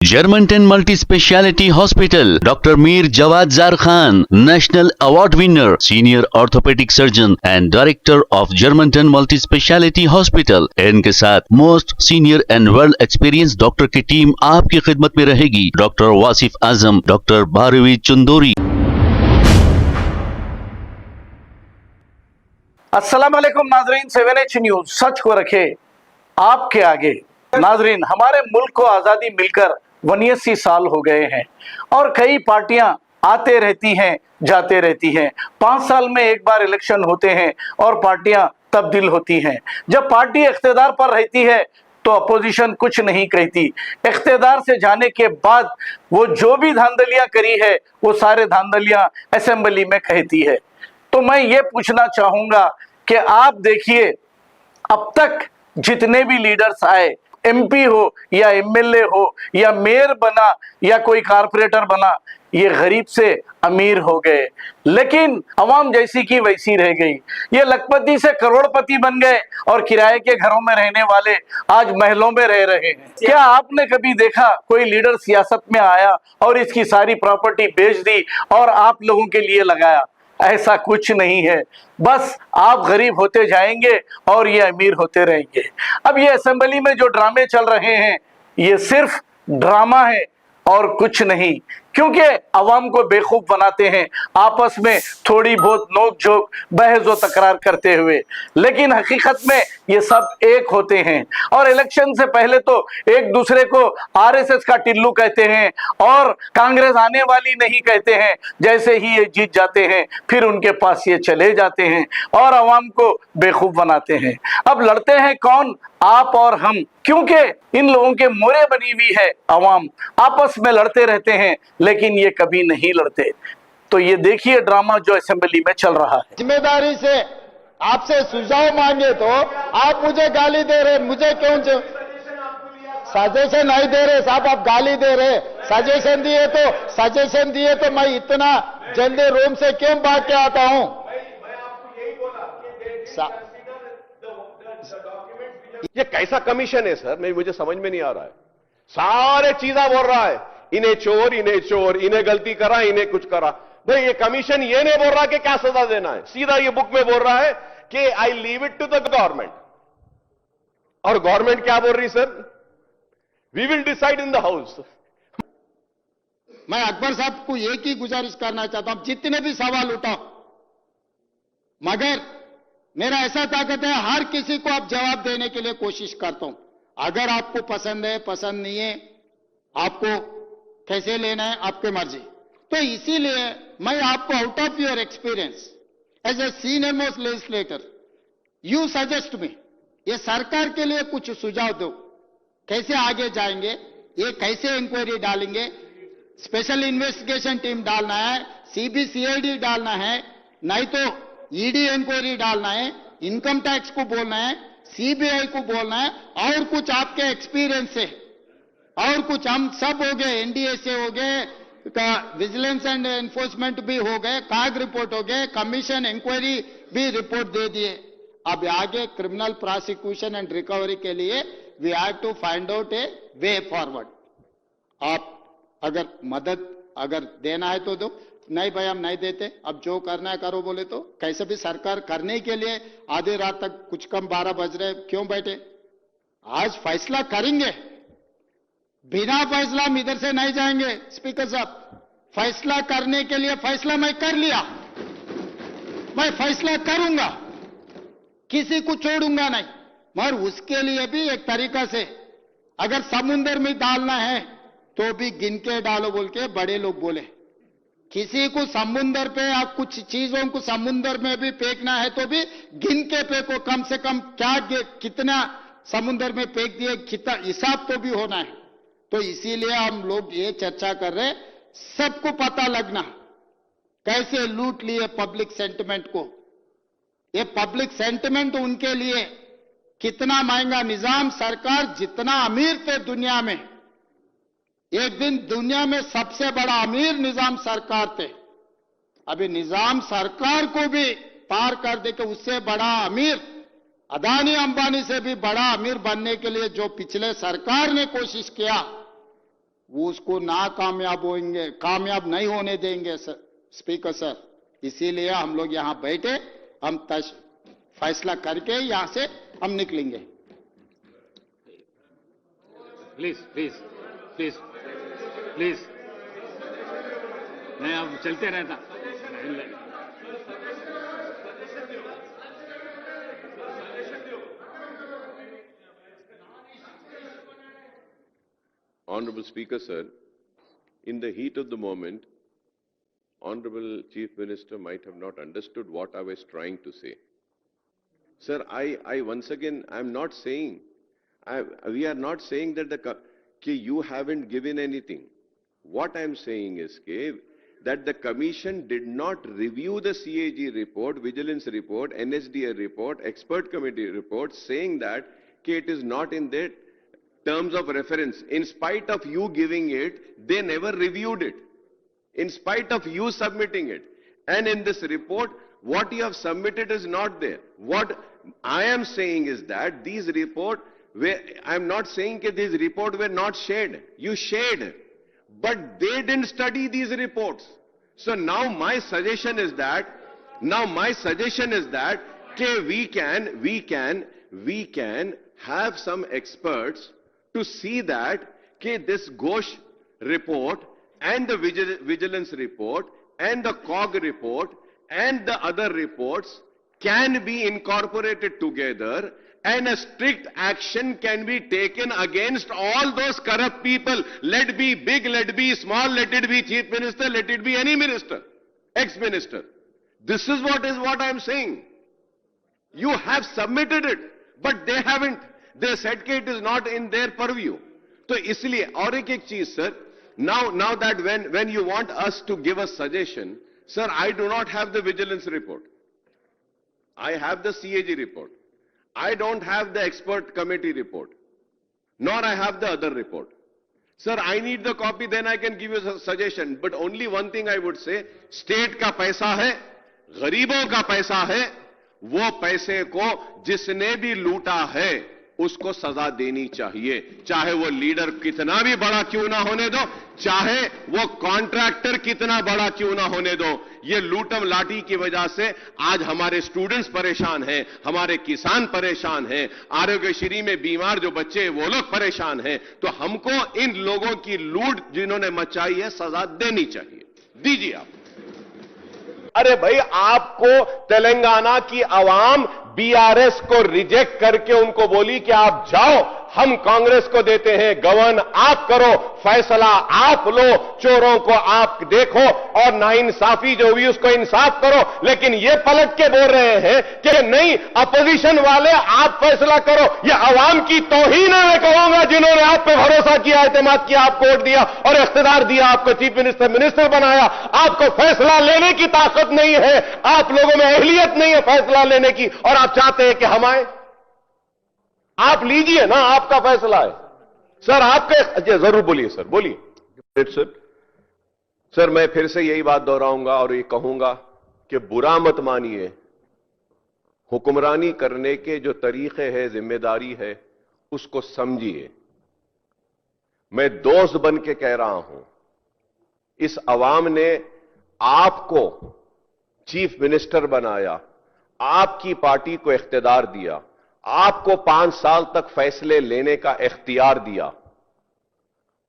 Germantown Multi Speciality Hospital, Dr. Mir Jawad Zar Khan, National Award winner, Senior Orthopedic Surgeon and Director of Germantown Multi Speciality Hospital। इनके साथ most senior and world experience doctor की team आपकी खिदमत में रहेगी। Doctor Wasif Azam, doctor Bharvi Chandori. अस्सलाम वालेकुम नाजरीन, 7H न्यूज सच को रखे आपके आगे। नाजरीन, हमारे मुल्क को आज़ादी मिलकर 89 साल हो गए हैं और कई पार्टियां आते रहती हैं जाते रहती हैं। 5 साल में एक बार इलेक्शन होते हैं और पार्टियां तब्दील होती हैं। जब पार्टी इख्तिदार पर रहती है तो अपोजिशन कुछ नहीं कहती। इख्तिदार से जाने के बाद वो जो भी धांधलियां करी है वो सारे धांधलियां असेंबली में कहती है। तो मैं ये पूछना चाहूंगा कि आप देखिए, अब तक जितने भी लीडर्स आए, एमपी हो या एमएलए हो या मेयर बना या कोई कारपोरेटर बना, ये गरीब से अमीर हो गए, लेकिन अवाम जैसी की वैसी रह गई। ये लखपति से करोड़पति बन गए और किराए के घरों में रहने वाले आज महलों में रह रहे हैं। क्या आपने कभी देखा कोई लीडर सियासत में आया और इसकी सारी प्रॉपर्टी बेच दी और आप लोगों के लिए लगाया? ऐसा कुछ नहीं है। बस आप गरीब होते जाएंगे और ये अमीर होते रहेंगे। अब ये असेंबली में जो ड्रामे चल रहे हैं ये सिर्फ ड्रामा है और कुछ नहीं, क्योंकि अवाम को बेवकूफ बनाते हैं आपस में थोड़ी बहुत नोक झोंक बहस व तकरार करते हुए, लेकिन हकीकत में ये सब एक होते हैं। और इलेक्शन से पहले तो एक दूसरे को आरएसएस का टिल्लू कहते हैं और कांग्रेस आने वाली नहीं कहते हैं। जैसे ही ये जीत जाते हैं फिर उनके पास ये चले जाते हैं और अवाम को बेवकूफ बनाते हैं। अब लड़ते हैं कौन? आप और हम, क्योंकि इन लोगों के मोरे बनी हुई है अवाम। आपस में लड़ते रहते हैं लेकिन ये कभी नहीं लड़ते। तो ये देखिए ड्रामा जो असेंबली में चल रहा है। जिम्मेदारी से आपसे सुझाव मांगे तो आप मुझे गाली दे रहे, मुझे क्यों सजेशन नहीं दे रहे साहब, आप गाली दे रहे। सजेशन दिए तो मैं इतना जल्दी रूम से क्यों भाग के आता हूं? ये कैसा कमीशन है सर? मुझे समझ में नहीं आ रहा है। सारे चीजा बोल रहा है, इन्हें चोर, इन्हें गलती करा, इन्हें कुछ करा। भाई ये कमीशन ये नहीं बोल रहा कि क्या सजा देना है, सीधा ये बुक में बोल रहा है कि I leave it to the government. और गवर्नमेंट क्या बोल रही sir? We will decide in the house. मैं अकबर साहब को एक ही गुजारिश करना चाहता हूं, जितने भी सवाल उठाओ, मगर मेरा ऐसा ताकत है हर किसी को आप जवाब देने के लिए कोशिश करता हूं। अगर आपको पसंद है, पसंद नहीं है, आपको कैसे लेना है आपकी मर्जी। तो इसीलिए मैं आपको out of your experience as a senior most legislator you suggest me, ये सरकार के लिए कुछ सुझाव दो, कैसे आगे जाएंगे, ये कैसे इंक्वायरी डालेंगे, स्पेशल इन्वेस्टिगेशन टीम डालना है, सीबीसीआईडी डालना है, नहीं तो ईडी इंक्वायरी डालना है, इनकम टैक्स को बोलना है, सीबीआई को बोलना है, और कुछ आपके एक्सपीरियंस से, और कुछ हम सब हो गए, एनडीए से हो गए, विजिलेंस एंड एनफोर्समेंट भी हो गए, काग रिपोर्ट हो गए, कमीशन इंक्वायरी भी रिपोर्ट दे दिए। अब आगे क्रिमिनल प्रोसिक्यूशन एंड रिकवरी के लिए we have to find out a way forward. आप अगर मदद अगर देना है तो दो, नहीं भाई हम नहीं देते, अब जो करना है करो बोले तो कैसे भी सरकार करने के लिए आधी रात तक कुछ कम 12 बज रहे क्यों बैठे? आज फैसला करेंगे, बिना फैसला हम इधर से नहीं जाएंगे। स्पीकर साहब, फैसला करने के लिए फैसला मैं कर लिया, मैं फैसला करूंगा, किसी को छोड़ूंगा नहीं, मगर उसके लिए भी एक तरीका से अगर समुद्र में डालना है तो भी गिन के डालो बोल के बड़े लोग बोले। किसी को समुद्र पे या कुछ चीजों को समुद्र में भी फेंकना है तो भी गिन के फेंको, कम से कम क्या कितना समुद्र में फेंक दिए, कितना हिसाब तो भी होना है। तो इसीलिए हम लोग ये चर्चा कर रहे, सबको पता लगना कैसे लूट लिए पब्लिक सेंटिमेंट को। ये पब्लिक सेंटिमेंट उनके लिए कितना महंगा निजाम, सरकार जितना अमीर थे दुनिया में, एक दिन दुनिया में सबसे बड़ा अमीर निजाम सरकार थे, अभी निजाम सरकार को भी पार कर दे के उससे बड़ा अमीर, अदानी अंबानी से भी बड़ा अमीर बनने के लिए जो पिछले सरकार ने कोशिश किया, वो उसको कामयाब नहीं होने देंगे सर, स्पीकर सर। इसीलिए हम लोग यहां बैठे, हम फैसला करके यहां से हम निकलेंगे। प्लीज प्लीज प्लीज प्लीज, मैं अब चलते रहता। Honorable Speaker, sir, in the heat of the moment, Honorable Chief Minister might have not understood what I was trying to say. Sir, I once again, I'm not saying, we are not saying that you haven't given anything. What I'm saying is that the Commission did not review the CAG report, Vigilance report, NSDA report, Expert Committee report, saying that it is not in their terms of reference. In spite of you giving it, they never reviewed it. In spite of you submitting it. And in this report, what you have submitted is not there. What I am saying is that these reports, I'm not saying that these reports were not shared. You shared. But they didn't study these reports. So now my suggestion is that, we can have some experts to see that this Ghosh report and the Vigilance report and the COG report and the other reports can be incorporated together, and a strict action can be taken against all those corrupt people. Let be big, let be small, let it be Chief Minister, let it be any minister, ex-minister. This is what I'm saying. You have submitted it, but they haven't. They said that it is not in their purview. So isliye aur ek cheez, sir, now that when you want us to give a suggestion, sir, I do not have the Vigilance report. I have the CAG report. I don't have the Expert Committee report, nor I have the other report. Sir, I need the copy, then I can give you a suggestion. But only one thing I would say, state का पैसा है, गरीबों का पैसा है, वो पैसे को जिसने भी लूटा है, उसको सजा देनी चाहिए। चाहे वो लीडर कितना भी बड़ा क्यों ना होने दो, चाहे वो कॉन्ट्रैक्टर कितना बड़ा क्यों ना होने दो। ये लूटम लाठी की वजह से आज हमारे स्टूडेंट्स परेशान हैं, हमारे किसान परेशान हैं, आरोग्यश्री में बीमार जो बच्चे वो लोग परेशान हैं। तो हमको इन लोगों की लूट जिन्होंने मचाई है, सजा देनी चाहिए। दीजिए आप। अरे भाई, आपको तेलंगाना की आवाम बीआरएस को रिजेक्ट करके उनको बोली कि आप जाओ, हम कांग्रेस को देते हैं गवर्न, आप करो, फैसला आप लो, चोरों को आप देखो और नाइंसाफी जो हुई उसको इंसाफ करो। लेकिन ये पलट के बोल रहे हैं कि नहीं, अपोजिशन वाले आप फैसला करो। ये अवाम की तौहीन है, मैं कहूंगा, जिन्होंने आप पे भरोसा किया, एतमाद किया, आपको वोट दिया और इख्तियार दिया, आपको चीफ मिनिस्टर बनाया। आपको फैसला लेने की ताकत नहीं है, आप लोगों में अहलियत नहीं है फैसला लेने की, और आप चाहते हैं कि हम आए। आप लीजिए ना, आपका फैसला है। सर आपके जरूर बोलिए सर, बोलिए सर। मैं फिर से यही बात दोहराऊंगा और ये कहूंगा कि बुरा मत मानिए, हुक्मरानी करने के जो तरीके हैं, जिम्मेदारी है, उसको समझिए। मैं दोस्त बन के कह रहा हूं, इस अवाम ने आपको चीफ मिनिस्टर बनाया, आपकी पार्टी को इख्तियार दिया, आपको 5 साल तक फैसले लेने का इख्तियार दिया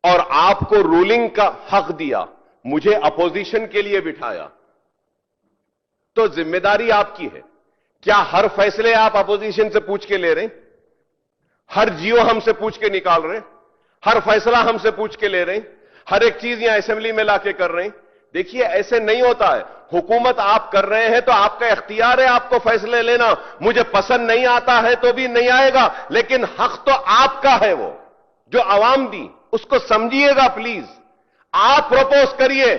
और आपको रूलिंग का हक दिया, मुझे अपोजिशन के लिए बिठाया। तो जिम्मेदारी आपकी है। क्या हर फैसले आप अपोजिशन से पूछ के ले रहे हैं? हर जियो हमसे पूछ के निकाल रहे हैं? हर फैसला हमसे पूछ के ले रहे हैं? हर एक चीज यहां असेंबली में लाके कर रहे हैं? देखिए, ऐसे नहीं होता है। हुकूमत आप कर रहे हैं तो आपका इख्तियार है आपको फैसले लेना। मुझे पसंद नहीं आता है तो भी नहीं आएगा, लेकिन हक तो आपका है। वो जो आवाम दी उसको समझिएगा प्लीज। आप प्रपोज करिए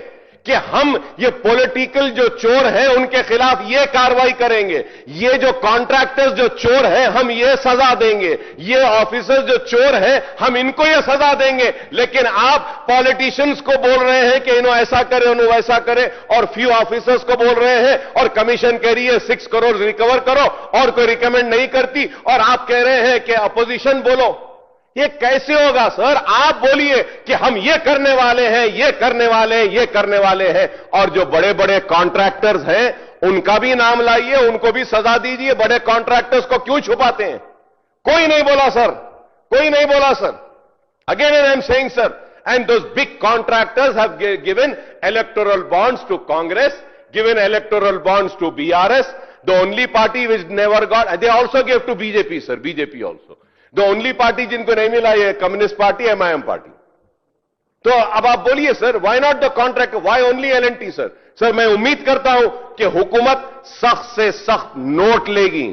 कि हम ये पॉलिटिकल जो चोर हैं उनके खिलाफ ये कार्रवाई करेंगे, ये जो कॉन्ट्रैक्टर्स जो चोर हैं हम ये सजा देंगे, ये ऑफिसर्स जो चोर हैं हम इनको ये सजा देंगे। लेकिन आप पॉलिटिशियंस को बोल रहे हैं कि इन्हों ऐसा करे, उन्हों वैसा करे, और फ्यू ऑफिसर्स को बोल रहे हैं, और कमीशन कह रही है 6 करोड़ रिकवर करो और कोई रिकमेंड नहीं करती, और आप कह रहे हैं कि अपोजिशन बोलो। ये कैसे होगा सर? आप बोलिए कि हम ये करने वाले हैं, ये करने वाले हैं, ये करने वाले हैं, और जो बड़े बड़े कॉन्ट्रैक्टर्स हैं उनका भी नाम लाइए, उनको भी सजा दीजिए। बड़े कॉन्ट्रैक्टर्स को क्यों छुपाते हैं? कोई नहीं बोला सर, कोई नहीं बोला sir. Again I am saying sir, and those big contractors have given electoral bonds to Congress, given electoral bonds to BRS. The only party which never got, they also gave to BJP sir, BJP also. The only party जिनको नहीं मिला ये communist party, MIM party. तो अब आप बोलिए sir, why not the contract, why only L&T sir? Sir मैं उम्मीद करता हूं कि हुकूमत सख्त से सख्त नोट लेगी,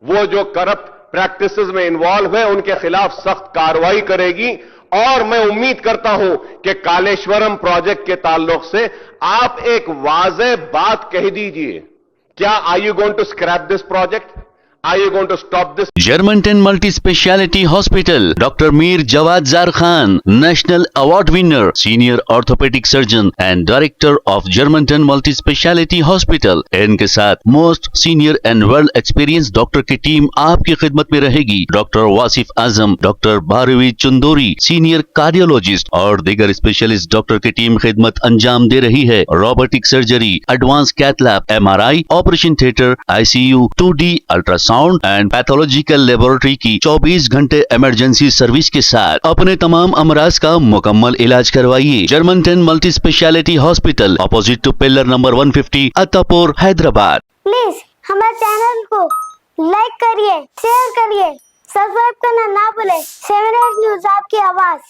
वो जो करप्ट प्रैक्टिसेस में इन्वॉल्व है उनके खिलाफ सख्त कार्रवाई करेगी, और मैं उम्मीद करता हूं कि कालेश्वरम प्रोजेक्ट के ताल्लुक से आप एक वाज़ेह बात कह दीजिए। क्या are you going to scrap this project? Are you going to stop this? Germantown Multi Speciality Hospital, Dr. Mir Jawad Zar Khan, National Award winner, Senior Orthopedic Surgeon and Director of Germantown Multi Speciality Hospital. इनके साथ most senior and world experience doctor की team आपकी खिदमत में रहेगी। Doctor Wasif Azam, doctor Bharvi Chandori, senior cardiologist और दीगर specialist doctor की टीम खिदमत अंजाम दे रही है। Robotic surgery, advance cath lab, MRI, operation theatre, ICU, 2D ultrasound and pathological laboratory की 24 घंटे इमरजेंसी सर्विस के साथ अपने तमाम अमराज का मुकम्मल इलाज करवाइए। Germanten multi speciality hospital, opposite to pillar number 150, Attapur, Hyderabad. Please हमारे चैनल को लाइक करिए, शेयर करिए, सब्सक्राइब करना ना भूले। 7 न्यूज़ आपकी आवाज।